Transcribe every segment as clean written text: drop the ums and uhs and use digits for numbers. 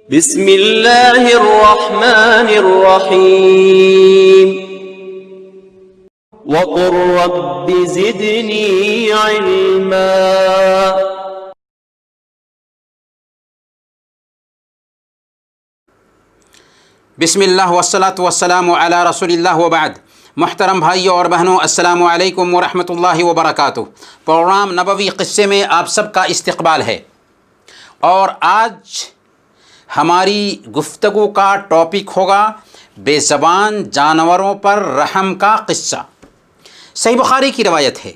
بسم اللہ الرحمن الرحیم وقل رب زدنی علما۔ بسم اللہ والصلاة والسلام علی رسول اللہ وبعد۔ محترم بھائیوں اور بہنوں، السلام علیکم ورحمۃ اللہ وبرکاتہ۔ پروگرام نبوی قصے میں آپ سب کا استقبال ہے، اور آج ہماری گفتگو کا ٹاپک ہوگا بے زبان جانوروں پر رحم کا قصہ۔ صحیح بخاری کی روایت ہے،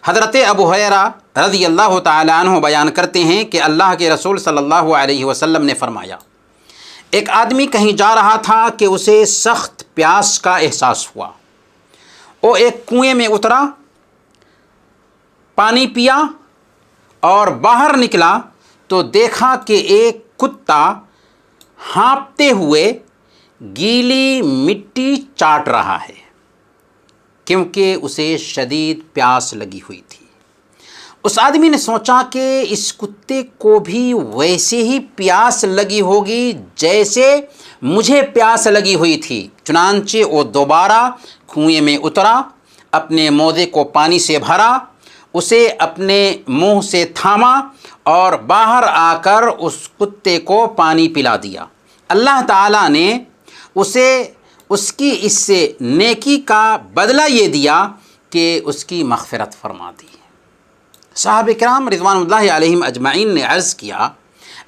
حضرت ابو ہریرہ رضی اللہ تعالیٰ عنہ بیان کرتے ہیں کہ اللہ کے رسول صلی اللہ علیہ وسلم نے فرمایا، ایک آدمی کہیں جا رہا تھا کہ اسے سخت پیاس کا احساس ہوا۔ وہ ایک کنویں میں اترا، پانی پیا اور باہر نکلا تو دیکھا کہ ایک کتا ہانپتے ہوئے گیلی مٹی چاٹ رہا ہے، کیونکہ اسے شدید پیاس لگی ہوئی تھی۔ اس آدمی نے سوچا کہ اس کتے کو بھی ویسے ہی پیاس لگی ہوگی جیسے مجھے پیاس لگی ہوئی تھی۔ چنانچہ وہ دوبارہ کنویں میں اترا، اپنے موزے کو پانی سے بھرا، اسے اپنے منہ سے تھاما اور باہر آ کر اس کتے کو پانی پلا دیا۔ اللہ تعالیٰ نے اسے اس کی اس سے نیکی کا بدلہ یہ دیا کہ اس کی مغفرت فرما دی۔ صحابہ کرام رضوان اللہ علیہم اجمعین نے عرض کیا،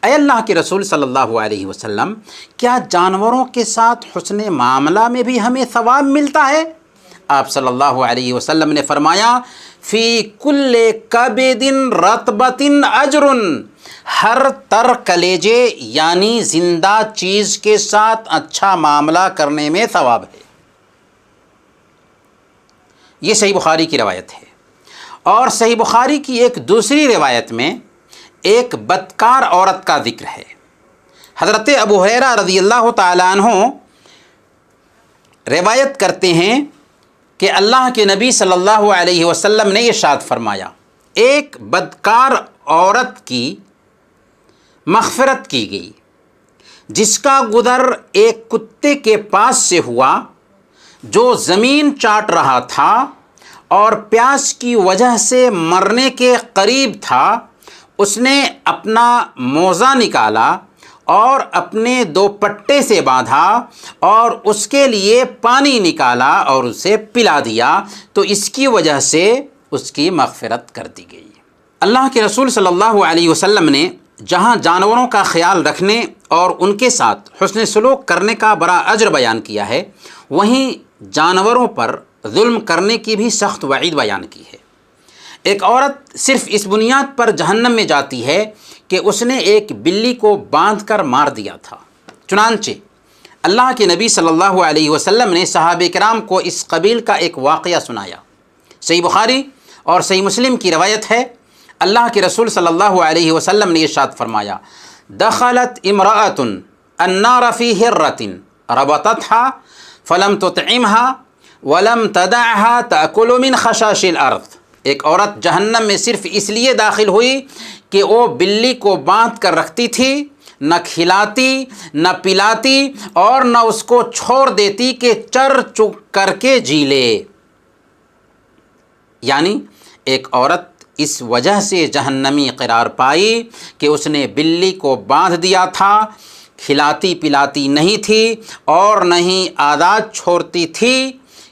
اے اللہ کے رسول صلی اللہ علیہ وسلم، کیا جانوروں کے ساتھ حسن معاملہ میں بھی ہمیں ثواب ملتا ہے؟ آپ صلی اللہ علیہ وسلم نے فرمایا، فی کل کبد رطبۃ اجر، ہر تر کلیجے یعنی زندہ چیز کے ساتھ اچھا معاملہ کرنے میں ثواب ہے۔ یہ صحیح بخاری کی روایت ہے۔ اور صحیح بخاری کی ایک دوسری روایت میں ایک بدکار عورت کا ذکر ہے۔ حضرت ابو ہریرہ رضی اللہ تعالیٰ عنہ روایت کرتے ہیں کہ اللہ کے نبی صلی اللہ علیہ وسلم نے ارشاد فرمایا، ایک بدکار عورت کی مغفرت کی گئی جس کا گزر ایک کتے کے پاس سے ہوا جو زمین چاٹ رہا تھا اور پیاس کی وجہ سے مرنے کے قریب تھا۔ اس نے اپنا موزہ نکالا اور اپنے دوپٹے سے باندھا اور اس کے لیے پانی نکالا اور اسے پلا دیا، تو اس کی وجہ سے اس کی مغفرت کر دی گئی۔ اللہ کے رسول صلی اللہ علیہ وسلم نے جہاں جانوروں کا خیال رکھنے اور ان کے ساتھ حسن سلوک کرنے کا بڑا اجر بیان کیا ہے، وہیں جانوروں پر ظلم کرنے کی بھی سخت وعید بیان کی ہے۔ ایک عورت صرف اس بنیاد پر جہنم میں جاتی ہے کہ اس نے ایک بلی کو باندھ کر مار دیا تھا۔ چنانچہ اللہ کے نبی صلی اللہ علیہ وسلم نے صحابہ کرام کو اس قبیل کا ایک واقعہ سنایا۔ صحیح بخاری اور صحیح مسلم کی روایت ہے، اللہ کے رسول صلی اللہ علیہ وسلم نے ارشاد فرمایا، دخلت امرأۃ النار فی ہرۃ ربطتها فلم تطعمها ولم تدعها تأکل من خشاش الارض۔ ایک عورت جہنم میں صرف اس لیے داخل ہوئی کہ وہ بلی کو باندھ کر رکھتی تھی، نہ کھلاتی نہ پلاتی اور نہ اس کو چھوڑ دیتی کہ چر چگ کر کے جی لے۔ یعنی ایک عورت اس وجہ سے جہنمی قرار پائی کہ اس نے بلی کو باندھ دیا تھا، کھلاتی پلاتی نہیں تھی اور نہ ہی آزاد چھوڑتی تھی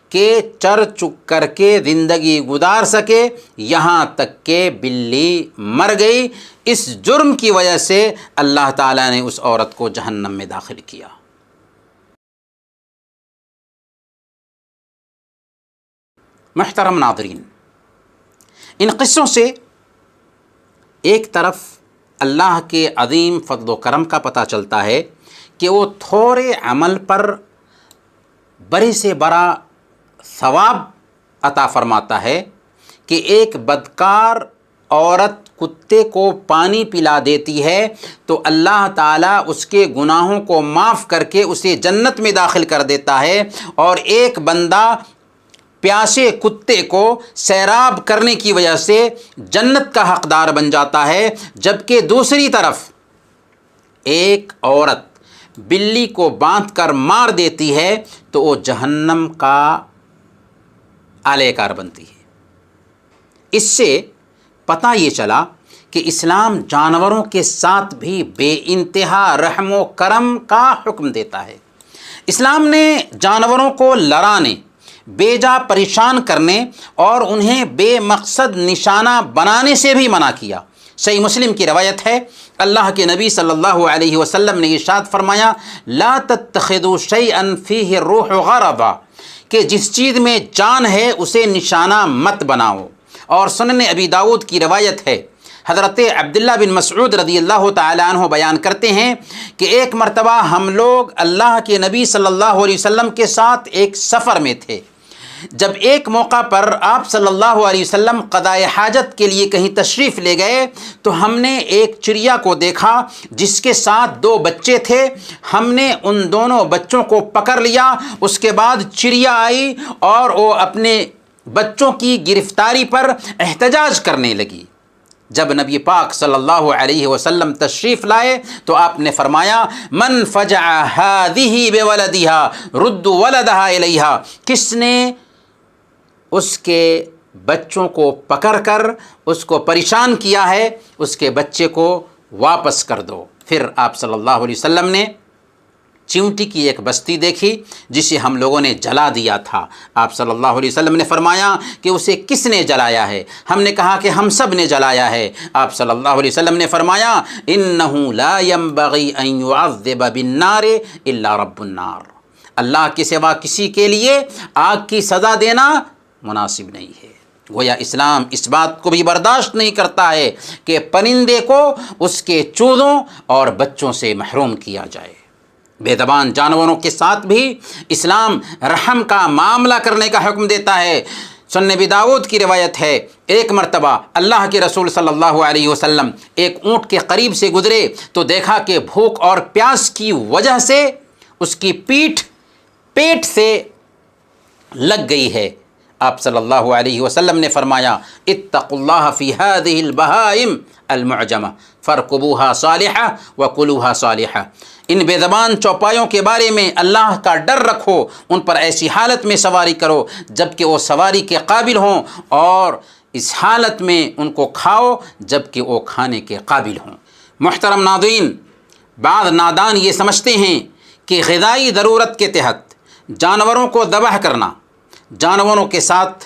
کہ چر چگ کر کے زندگی گزار سکے، یہاں تک کہ بلی مر گئی۔ اس جرم کی وجہ سے اللہ تعالیٰ نے اس عورت کو جہنم میں داخل کیا۔ محترم ناظرین، ان قصوں سے ایک طرف اللہ کے عظیم فضل و کرم کا پتہ چلتا ہے کہ وہ تھوڑے عمل پر بڑے سے بڑا ثواب عطا فرماتا ہے، کہ ایک بدکار عورت کتے کو پانی پلا دیتی ہے تو اللہ تعالیٰ اس کے گناہوں کو معاف کر کے اسے جنت میں داخل کر دیتا ہے، اور ایک بندہ پیاسے کتے کو سیراب کرنے کی وجہ سے جنت کا حقدار بن جاتا ہے، جبکہ دوسری طرف ایک عورت بلی کو باندھ کر مار دیتی ہے تو وہ جہنم کا اعلی کار بنتی ہے۔ اس سے پتہ یہ چلا کہ اسلام جانوروں کے ساتھ بھی بے انتہا رحم و کرم کا حکم دیتا ہے۔ اسلام نے جانوروں کو لڑانے، بے جا پریشان کرنے اور انہیں بے مقصد نشانہ بنانے سے بھی منع کیا۔ صحیح مسلم کی روایت ہے، اللہ کے نبی صلی اللہ علیہ وسلم نے ارشاد فرمایا، لا تتخذوا شیئا فیہ الروح غرضا، کہ جس چیز میں جان ہے اسے نشانہ مت بناؤ۔ اور سنن ابی داؤد کی روایت ہے، حضرت عبداللہ بن مسعود رضی اللہ تعالیٰ عنہ بیان کرتے ہیں کہ ایک مرتبہ ہم لوگ اللہ کے نبی صلی اللہ علیہ وسلم کے ساتھ ایک سفر میں تھے۔ جب ایک موقع پر آپ صلی اللہ علیہ وسلم قضائے حاجت کے لیے کہیں تشریف لے گئے تو ہم نے ایک چڑیا کو دیکھا جس کے ساتھ 2 بچے تھے۔ ہم نے ان دونوں بچوں کو پکڑ لیا۔ اس کے بعد چڑیا آئی اور وہ اپنے بچوں کی گرفتاری پر احتجاج کرنے لگی۔ جب نبی پاک صلی اللہ علیہ وسلم تشریف لائے تو آپ نے فرمایا، من فجع هذه بولدها رد ولدها الیها، کس نے اس کے بچوں کو پکڑ کر اس کو پریشان کیا ہے، اس کے بچے کو واپس کر دو۔ پھر آپ صلی اللہ علیہ وسلم نے چیونٹی کی ایک بستی دیکھی جسے ہم لوگوں نے جلا دیا تھا۔ آپ صلی اللہ علیہ وسلم نے فرمایا کہ اسے کس نے جلایا ہے؟ ہم نے کہا کہ ہم سب نے جلایا ہے۔ آپ صلی اللہ علیہ وسلم نے فرمایا، انہ لا ينبغی ان يعذب بالنار الا رب النار، اللہ کے سوا کسی کے لیے آگ کی سزا دینا مناسب نہیں ہے۔ گویا اسلام اس بات کو بھی برداشت نہیں کرتا ہے کہ پرندے کو اس کے چوزوں اور بچوں سے محروم کیا جائے۔ بے زبان جانوروں کے ساتھ بھی اسلام رحم کا معاملہ کرنے کا حکم دیتا ہے۔ سنن ابی داؤد کی روایت ہے، ایک مرتبہ اللہ کے رسول صلی اللہ علیہ وسلم ایک اونٹ کے قریب سے گزرے تو دیکھا کہ بھوک اور پیاس کی وجہ سے اس کی پیٹ سے لگ گئی ہے۔ آپ صلی اللہ علیہ وسلم نے فرمایا، اتقوا اللہ فی هذه البہائم المعجمہ فرکبوها صالحہ وکلوها صالحہ، ان بے زبان چوپایوں کے بارے میں اللہ کا ڈر رکھو، ان پر ایسی حالت میں سواری کرو جب کہ وہ سواری کے قابل ہوں، اور اس حالت میں ان کو کھاؤ جب کہ وہ کھانے کے قابل ہوں۔ محترم ناظرین، بعض نادان یہ سمجھتے ہیں کہ غذائی ضرورت کے تحت جانوروں کو ذبح کرنا جانوروں کے ساتھ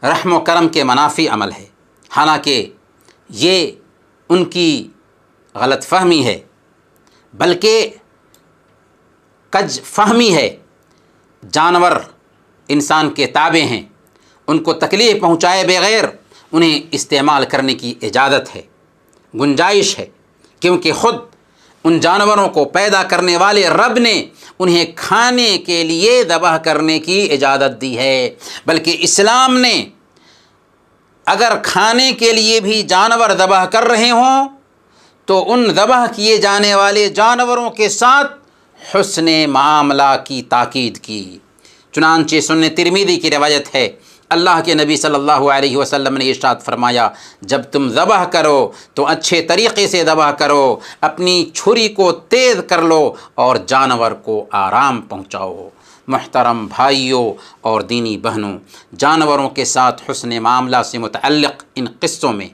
رحم و کرم کے منافی عمل ہے، حالانکہ یہ ان کی غلط فہمی ہے، بلکہ کج فہمی ہے۔ جانور انسان کے تابع ہیں، ان کو تکلیف پہنچائے بغیر انہیں استعمال کرنے کی اجازت ہے، گنجائش ہے، کیونکہ خود ان جانوروں کو پیدا کرنے والے رب نے انہیں کھانے کے لیے ذبح کرنے کی اجازت دی ہے۔ بلکہ اسلام نے اگر کھانے کے لیے بھی جانور ذبح کر رہے ہوں تو ان ذبح کیے جانے والے جانوروں کے ساتھ حسن معاملہ کی تاکید کی۔ چنانچہ سنن ترمذی کی روایت ہے، اللہ کے نبی صلی اللہ علیہ وسلم نے ارشاد فرمایا، جب تم ذبح کرو تو اچھے طریقے سے ذبح کرو، اپنی چھری کو تیز کر لو اور جانور کو آرام پہنچاؤ۔ محترم بھائیوں اور دینی بہنوں، جانوروں کے ساتھ حسن معاملہ سے متعلق ان قصوں میں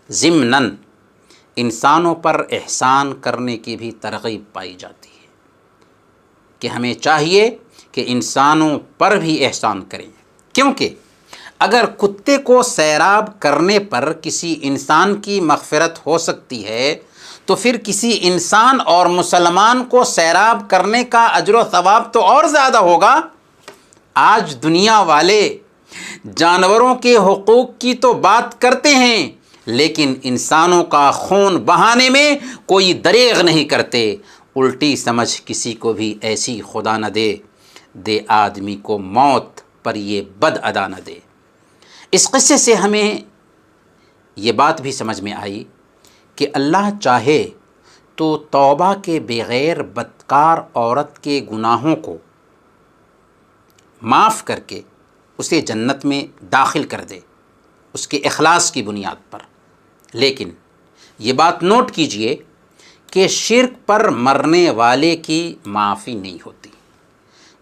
ضمناً انسانوں پر احسان کرنے کی بھی ترغیب پائی جاتی ہے کہ ہمیں چاہیے کہ انسانوں پر بھی احسان کریں، کیونکہ اگر کتے کو سیراب کرنے پر کسی انسان کی مغفرت ہو سکتی ہے تو پھر کسی انسان اور مسلمان کو سیراب کرنے کا اجر و ثواب تو اور زیادہ ہوگا۔ آج دنیا والے جانوروں کے حقوق کی تو بات کرتے ہیں لیکن انسانوں کا خون بہانے میں کوئی دریغ نہیں کرتے۔ الٹی سمجھ کسی کو بھی ایسی خدا نہ دے آدمی کو موت پر یہ بد ادا نہ دے۔ اس قصے سے ہمیں یہ بات بھی سمجھ میں آئی کہ اللہ چاہے تو توبہ کے بغیر بدکار عورت کے گناہوں کو معاف کر کے اسے جنت میں داخل کر دے، اس کے اخلاص کی بنیاد پر۔ لیکن یہ بات نوٹ کیجئے کہ شرک پر مرنے والے کی معافی نہیں ہوتی،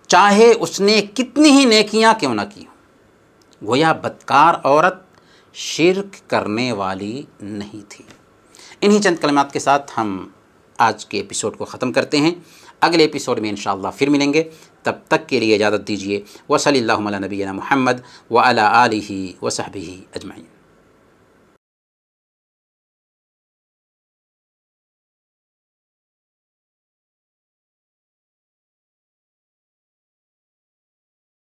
چاہے اس نے کتنی ہی نیکیاں کیوں نہ کی ہوں۔ گویا بدکار عورت شرک کرنے والی نہیں تھی۔ انہی چند کلمات کے ساتھ ہم آج کے ایپیسوڈ کو ختم کرتے ہیں۔ اگلے ایپیسوڈ میں انشاءاللہ پھر ملیں گے، تب تک کے لیے اجازت دیجیے۔ وصلی اللہ علی نبینا محمد وعلی آلہ وصحبہ اجمعین۔